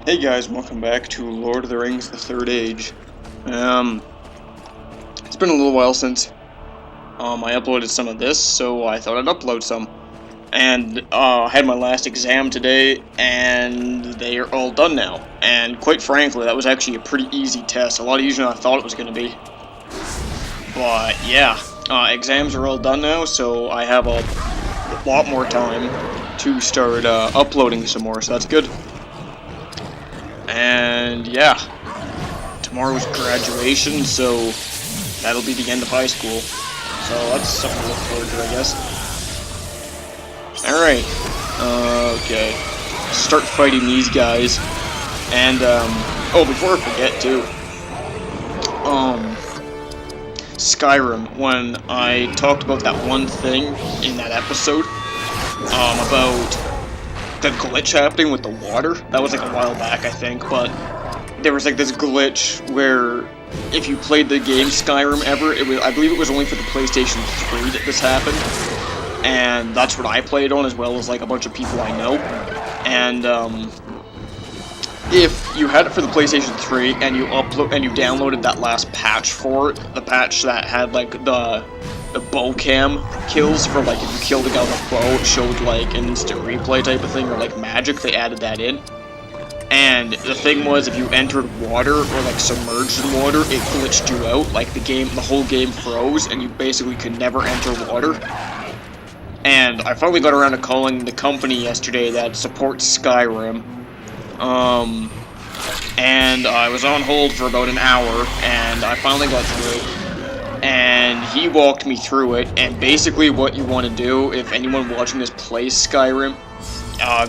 Hey guys, welcome back to Lord of the Rings: The Third Age. It's been a little while since I uploaded some of this, so I thought I'd upload some. And I had my last exam today, and they are all done now. And quite frankly, that was actually a pretty easy test, a lot easier than I thought it was going to be. But yeah, exams are all done now, so I have a lot more time to start uploading some more, so that's good. And yeah, tomorrow's graduation, so that'll be the end of high school. So that's something to look forward to, I guess. Alright, okay. Start fighting these guys. And, oh, before I forget, too. Skyrim, when I talked about that one thing in that episode, about the glitch happening with the water. That was like a while back, I think, but there was like this glitch where if you played the game Skyrim ever, I believe it was only for the PlayStation 3 that this happened, and that's what I played on, as well as like a bunch of people I know. And if you had it for the PlayStation 3 and you downloaded that last patch for it, the patch that had like the bow cam kills for like if you killed a guy with a bow, it showed like an instant replay type of thing, or like magic, they added that in. And the thing was, if you entered water or like submerged in water, it glitched you out, like the whole game froze and you basically could never enter water. And I finally got around to calling the company yesterday that supports Skyrim. And I was on hold for about an hour, and I finally got through. And he walked me through it, and basically what you want to do, if anyone watching this plays Skyrim,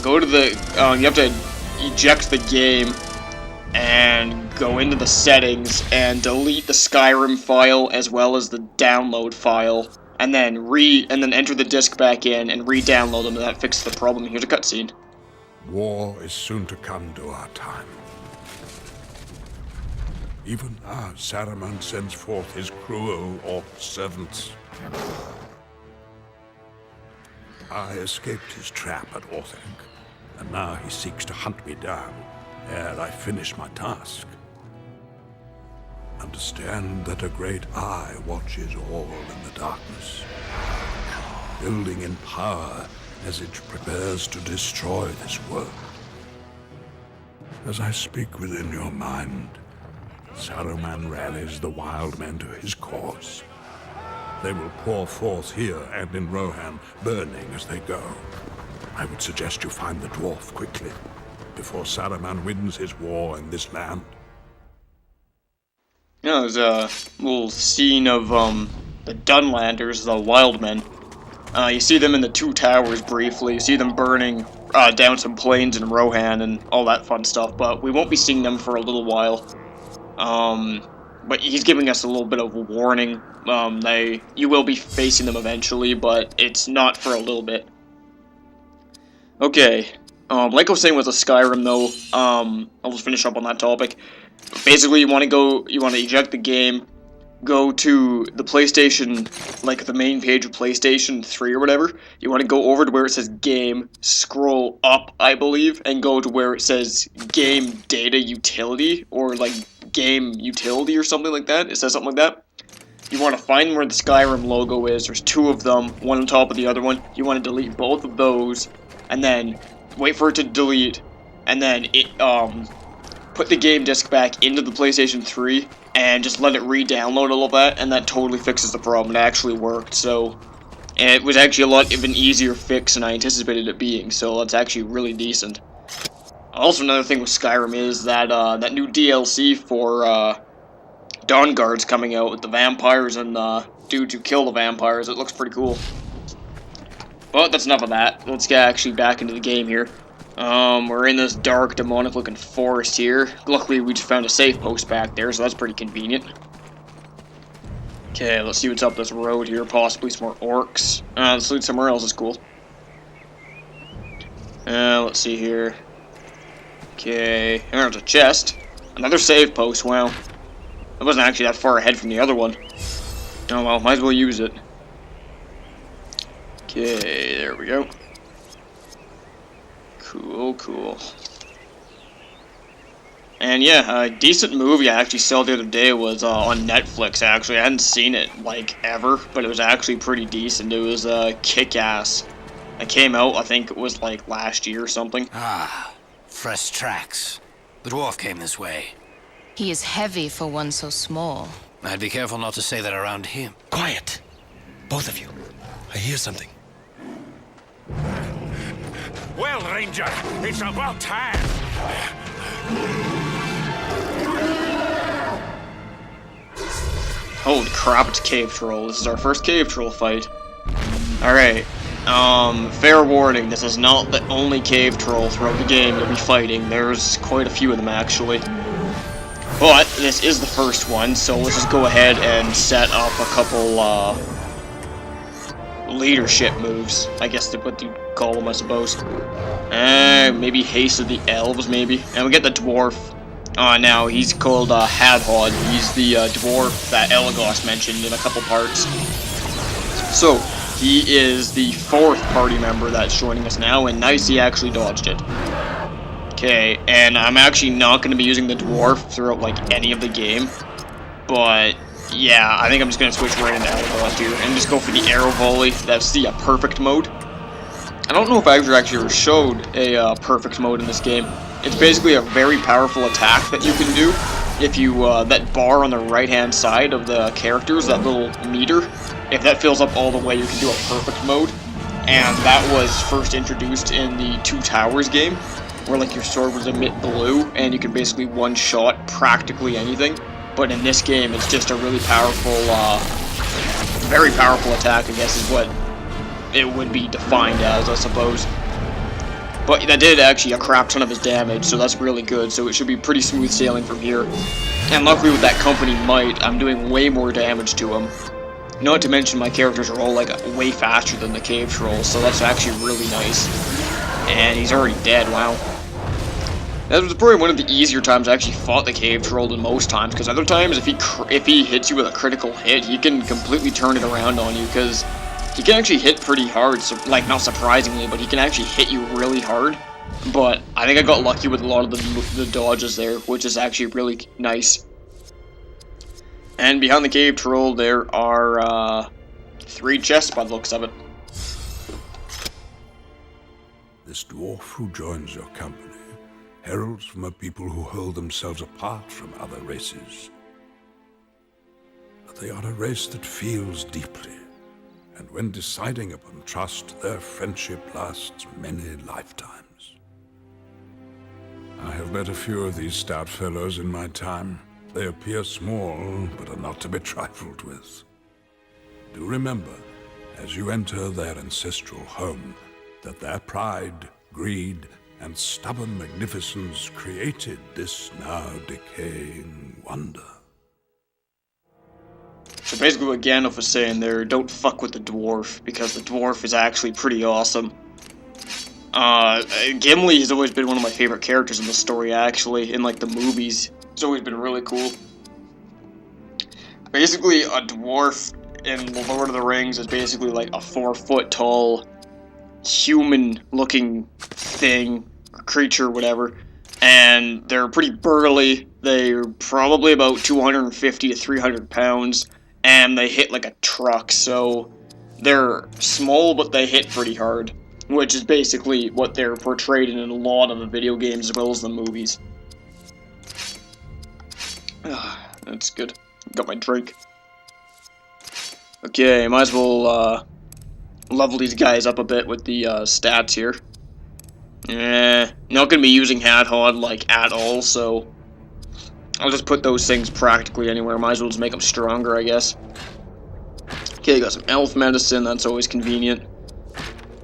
go to the, you have to eject the game, and go into the settings, and delete the Skyrim file, as well as the download file, and then enter the disc back in, and re-download them, and that fixes the problem. Here's a cutscene. War is soon to come to our time. Even now, Saruman sends forth his cruel orc servants. I escaped his trap at Orthanc, and now he seeks to hunt me down ere I finish my task. Understand that a great eye watches all in the darkness, building in power as it prepares to destroy this world. As I speak within your mind, Saruman rallies the wild men to his cause. They will pour forth here and in Rohan, burning as they go. I would suggest you find the dwarf quickly, before Saruman wins his war in this land. Yeah, there's a little scene of, the Dunlanders, the wild men. You see them in the two towers briefly. You see them burning down some plains in Rohan and all that fun stuff, but we won't be seeing them for a little while. But he's giving us a little bit of a warning. You will be facing them eventually, but it's not for a little bit. Okay, like I was saying with the Skyrim though, I'll just finish up on that topic. Basically, you want to eject the game, go to the PlayStation, like the main page of PlayStation 3 or whatever. You want to go over to where it says Game, scroll up, I believe, and go to where it says Game Data Utility, or like Game Utility or something like that. It says something like that. You want to find where the Skyrim logo is. There's two of them, one on top of the other one. You want to delete both of those, and then wait for it to delete, and then put the game disc back into the PlayStation 3, and just let it re-download all of that, and that totally fixes the problem. It actually worked, so it was actually a lot of an easier fix than I anticipated it being, so that's actually really decent. Also, another thing with Skyrim is that that new DLC for Dawnguard's coming out with the vampires and dudes who kill the vampires. It looks pretty cool. But that's enough of that. Let's get actually back into the game here. We're in this dark, demonic-looking forest here. Luckily, we just found a safe post back there, so that's pretty convenient. Okay, let's see what's up this road here. Possibly some more orcs. Let's loot somewhere else. It's cool. Let's see here. Okay, there's a chest. Another save post. Wow. That wasn't actually that far ahead from the other one. Oh well, might as well use it. Okay, there we go. Cool, cool. And yeah, a decent movie I actually saw the other day was on Netflix, actually. I hadn't seen it, like, ever, but it was actually pretty decent. It was Kick-Ass. It came out, I think it was, like, last year or something. Ah, fresh tracks. The dwarf came this way. He is heavy for one so small. I'd be careful not to say that around him. Quiet! Both of you. I hear something. Well, Ranger, it's about time. Holy crap, it's Cave Troll. This is our first Cave Troll fight. Alright. Fair warning, this is not the only Cave Troll throughout the game you'll be fighting. There's quite a few of them, actually. But, this is the first one, so let's just go ahead and set up a couple, leadership moves. I guess that's what you call them, I suppose. Maybe Haste of the Elves, maybe. And we get the dwarf. Now, he's called, Hadhod. He's the, dwarf that Elagos mentioned in a couple parts. So, he is the 4th party member that's joining us now, and nice, he actually dodged it. Okay, and I'm actually not going to be using the dwarf throughout, like, any of the game. But, yeah, I think I'm just going to switch right into Elagos here, and just go for the arrow volley. That's the, perfect mode. I don't know if I actually showed a, perfect mode in this game. It's basically a very powerful attack that you can do. If you, that bar on the right-hand side of the characters, that little meter, if that fills up all the way, you can do a perfect mode. And that was first introduced in the Two Towers game, where, like, your sword was emit blue, and you can basically one-shot practically anything. But in this game, it's just a really powerful, very powerful attack, I guess, is what it would be defined as, I suppose. But that did actually a crap ton of his damage, so that's really good, so it should be pretty smooth sailing from here. And luckily with that company might, I'm doing way more damage to him. Not to mention my characters are all, like, way faster than the Cave Trolls, so that's actually really nice. And he's already dead, wow. That was probably one of the easier times I actually fought the Cave Troll than most times, because other times, if he hits you with a critical hit, he can completely turn it around on you, because he can actually hit pretty hard, so, like, not surprisingly, but he can actually hit you really hard. But I think I got lucky with a lot of the dodges there, which is actually really nice. And behind the Cave Troll, there are, 3 chests by the looks of it. This dwarf who joins your company heralds from a people who hold themselves apart from other races. But they are a race that feels deeply, and when deciding upon trust, their friendship lasts many lifetimes. I have met a few of these stout fellows in my time. They appear small, but are not to be trifled with. Do remember, as you enter their ancestral home, that their pride, greed, and stubborn magnificence created this now decaying wonder. So basically what Gandalf was saying there, don't fuck with the dwarf, because the dwarf is actually pretty awesome. Gimli has always been one of my favorite characters in the story, actually, in, like, the movies. It's always been really cool. Basically, a dwarf in Lord of the Rings is basically like a 4-foot tall, human-looking thing, creature, whatever. And they're pretty burly. They're probably about 250 to 300 pounds. And they hit like a truck, so they're small, but they hit pretty hard. Which is basically what they're portrayed in a lot of the video games as well as the movies. That's good. Got my drink. Okay, might as well level these guys up a bit with the stats here. Not gonna be using Hadhod like at all, so I'll just put those things practically anywhere. Might as well just make them stronger, I guess. Okay, got some elf medicine. That's always convenient.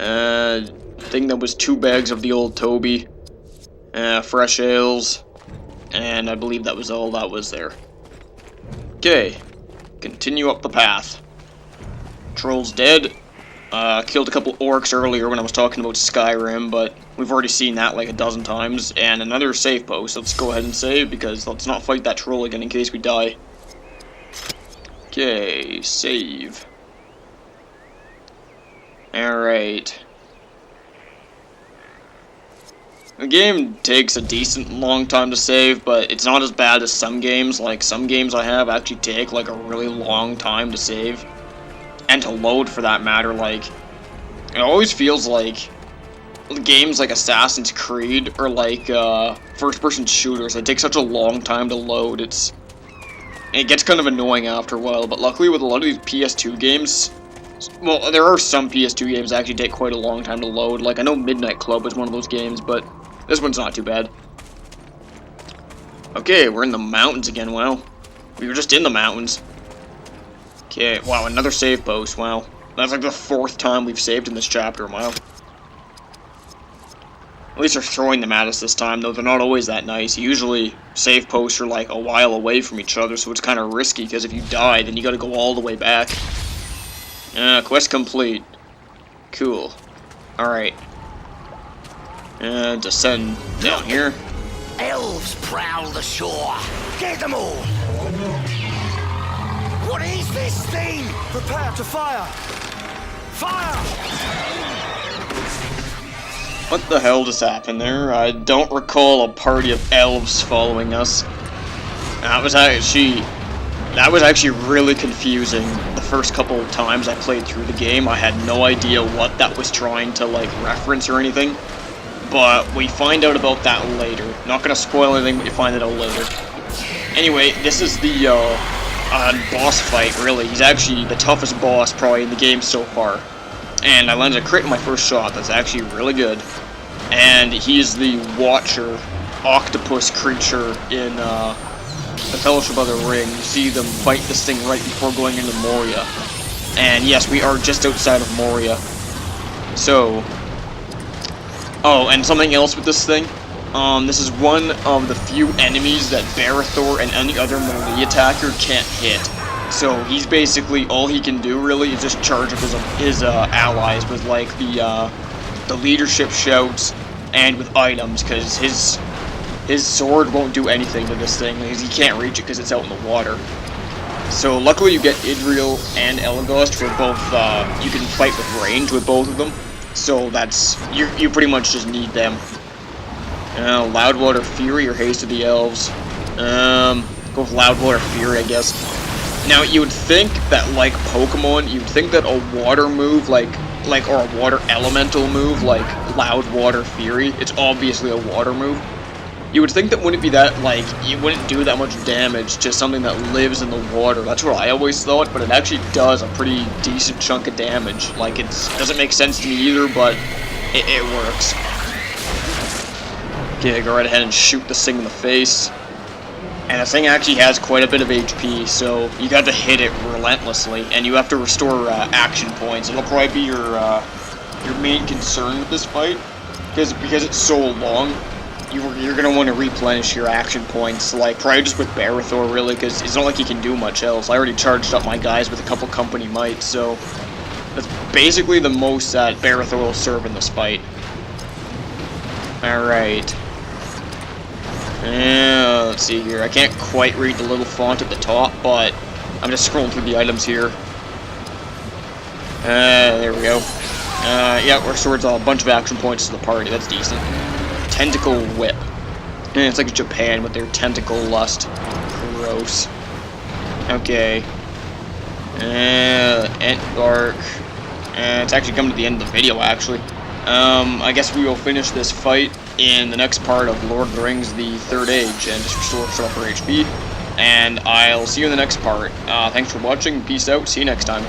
I think that was 2 bags of the old Toby. Fresh ales. And I believe that was all that was there. Okay, continue up the path. Troll's dead. Killed a couple orcs earlier when I was talking about Skyrim, but we've already seen that like a dozen times. And another save post. Let's go ahead and save, because let's not fight that troll again in case we die. Okay, save. Alright. The game takes a decent long time to save, but it's not as bad as some games. Like, some games I have actually take, like, a really long time to save. And to load, for that matter. Like, it always feels like games like Assassin's Creed or, like, first-person shooters, it takes such a long time to load. It gets kind of annoying after a while, but luckily with a lot of these PS2 games, well, there are some PS2 games that actually take quite a long time to load. Like, I know Midnight Club is one of those games, but this one's not too bad. Okay, we're in the mountains again, wow. We were just in the mountains. Okay, wow, another save post, wow. That's like the 4th time we've saved in this chapter, wow. At least they're throwing them at us this time, though they're not always that nice. Usually, save posts are like a while away from each other, so it's kind of risky, because if you die, then you gotta go all the way back. Quest complete. Cool. Alright. And descend down here. Elves prowl the shore. Get them all! What is this thing? Prepare to fire! Fire! What the hell just happened there? I don't recall a party of elves following us. That was actually really confusing. The first couple of times I played through the game, I had no idea what that was trying to, like, reference or anything. But we find out about that later. Not gonna spoil anything, but you find it out later. Anyway, this is the, boss fight, really. He's actually the toughest boss, probably, in the game so far. And I landed a crit in my first shot. That's actually really good. And he's the Watcher, octopus creature in, the Fellowship of the Ring. You see them fight this thing right before going into Moria. And yes, we are just outside of Moria. So... oh, and something else with this thing. This is one of the few enemies that Barithor and any other melee attacker can't hit. So he's basically, all he can do really is just charge up his allies with like the leadership shouts and with items, because his sword won't do anything to this thing, because he can't reach it because it's out in the water. So luckily you get Idril and Elagast for both, you can fight with range with both of them. So that's, you pretty much just need them. Loudwater Fury or Haste of the Elves. Go with Loudwater Fury, I guess. Now, you would think that, like Pokemon, you'd think that a water move, or a water elemental move, like Loudwater Fury, it's obviously a water move. You would think that wouldn't be that, like, you wouldn't do that much damage to something that lives in the water. That's what I always thought, but it actually does a pretty decent chunk of damage. Like, it doesn't make sense to me either, but it works. Okay, go right ahead and shoot this thing in the face. And this thing actually has quite a bit of HP, so you got to hit it relentlessly, and you have to restore action points. It'll probably be your main concern with this fight, because it's so long. You're gonna want to replenish your action points, like probably just with Barithor, really, because it's not like he can do much else. I already charged up my guys with a couple company mites, so that's basically the most that Barithor will serve in this fight. All right. Let's see here. I can't quite read the little font at the top, but I'm just scrolling through the items here. There we go. Yeah, restores a bunch of action points to the party. That's decent. Tentacle Whip. It's like Japan with their tentacle lust. Gross. Okay. Entbark. It's actually coming to the end of the video, actually. I guess we will finish this fight in the next part of Lord of the Rings, the Third Age, and just restore stuff for HP. And I'll see you in the next part. Thanks for watching. Peace out. See you next time.